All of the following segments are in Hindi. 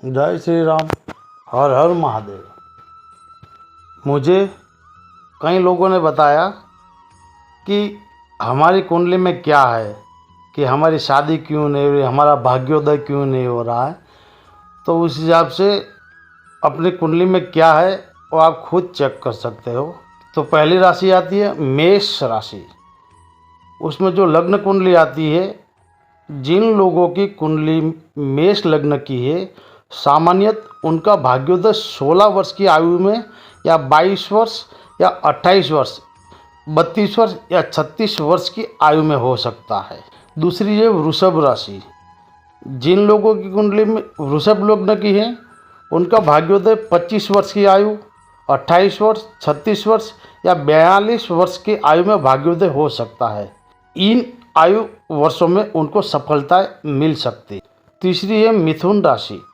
जय श्री राम। हर हर महादेव। मुझे कई लोगों ने बताया कि हमारी कुंडली में क्या है, कि हमारी शादी क्यों नहीं हो रही, हमारा भाग्योदय क्यों नहीं हो रहा है। तो उस हिसाब से अपनी कुंडली में क्या है वो आप खुद चेक कर सकते हो। तो पहली राशि आती है मेष राशि। उसमें जो लग्न कुंडली आती है, जिन लोगों की कुंडली मेष लग्न की है, सामान्यतः उनका भाग्योदय 16 वर्ष की आयु में या 22 वर्ष या 28 वर्ष, 32 वर्ष या 36 वर्ष की आयु में हो सकता है। दूसरी है वृषभ राशि। जिन लोगों की कुंडली में वृषभ लग्न की है, उनका भाग्योदय 25 वर्ष की आयु, 28 वर्ष, 36 वर्ष या 42 वर्ष की आयु में भाग्योदय हो सकता है। इन आयु वर्षों में उनको सफलता मिल सकती। तीसरी है मिथुन राशि।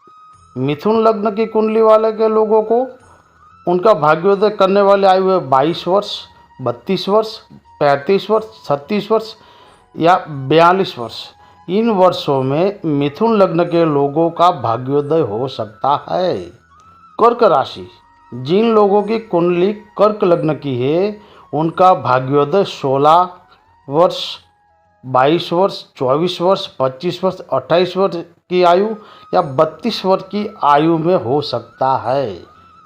मिथुन लग्न की कुंडली वाले के लोगों को उनका भाग्योदय करने वाली आयु है 22 वर्ष, 32 वर्ष, 35 वर्ष, 36 वर्ष या 42 वर्ष। इन वर्षों में मिथुन लग्न के लोगों का भाग्योदय हो सकता है। कर्क राशि। जिन लोगों की कुंडली कर्क लग्न की है, उनका भाग्योदय 16 वर्ष, 22 वर्ष, 24 वर्ष, 25 वर्ष, 28 वर्ष की आयु या 32 वर्ष की आयु में हो सकता है।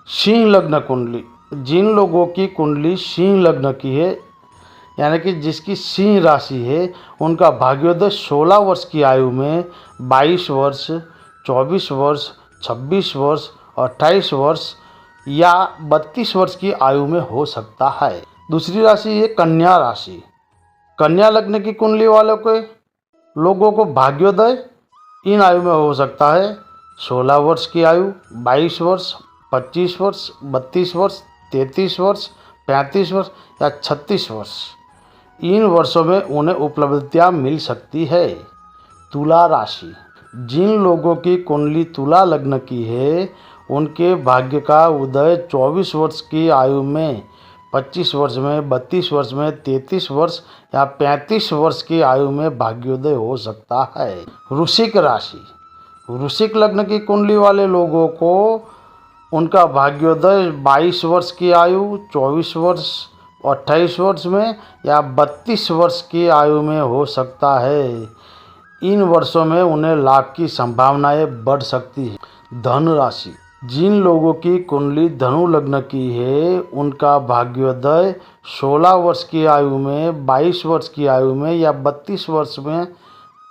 सिंह लग्न कुंडली। जिन लोगों की कुंडली सिंह लग्न की है, यानी कि जिसकी सिंह राशि है, उनका भाग्योदय 16 वर्ष की आयु में 22 वर्ष, 24 वर्ष, 26 वर्ष, 28 वर्ष या 32 वर्ष की आयु में हो सकता है। दूसरी राशि है कन्या राशि। कन्या लग्न की कुंडली वालों के लोगों को भाग्योदय इन आयु में हो सकता है 16 वर्ष की आयु, 22 वर्ष, 25 वर्ष, 32 वर्ष, 33 वर्ष, 35 वर्ष या 36 वर्ष। इन वर्षों में उन्हें उपलब्धियां मिल सकती है। तुला राशि। जिन लोगों की कुंडली तुला लग्न की है, उनके भाग्य का उदय 24 वर्ष की आयु में, 25 वर्ष में, 32 वर्ष में, 33 वर्ष या 35 वर्ष की आयु में भाग्योदय हो सकता है। वृश्चिक राशि। वृश्चिक लग्न की कुंडली वाले लोगों को उनका भाग्योदय 22 वर्ष की आयु, 24 वर्ष, 28 वर्ष में या 32 वर्ष की आयु में हो सकता है। इन वर्षों में उन्हें लाभ की संभावनाएं बढ़ सकती है। धनु राशि। जिन लोगों की कुंडली धनु लग्न की है, उनका भाग्योदय 16 वर्ष की आयु में, 22 वर्ष की आयु में या 32 वर्ष में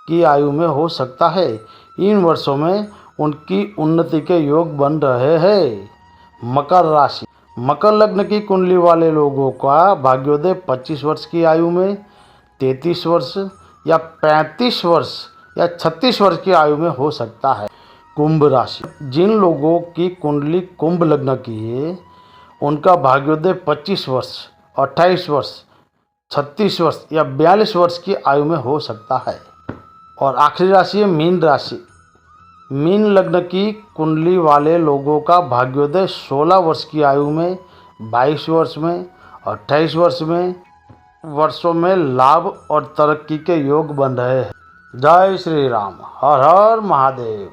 की आयु में हो सकता है। इन वर्षों में उनकी उन्नति के योग बन रहे हैं। मकर राशि। मकर लग्न की कुंडली वाले लोगों का भाग्योदय 25 वर्ष की आयु में, 33 वर्ष या 35 वर्ष या 36 वर्ष की आयु में हो सकता है। कुंभ राशि। जिन लोगों की कुंडली कुंभ लग्न की है, उनका भाग्योदय 25 वर्ष, 28 वर्ष, 36 वर्ष या 42 वर्ष की आयु में हो सकता है। और आखिरी राशि है मीन राशि। मीन लग्न की कुंडली वाले लोगों का भाग्योदय 16 वर्ष की आयु में, 22 वर्ष में, 28 वर्ष में वर्षों में लाभ और तरक्की के योग बन रहे हैं। जय श्री राम। हर हर महादेव।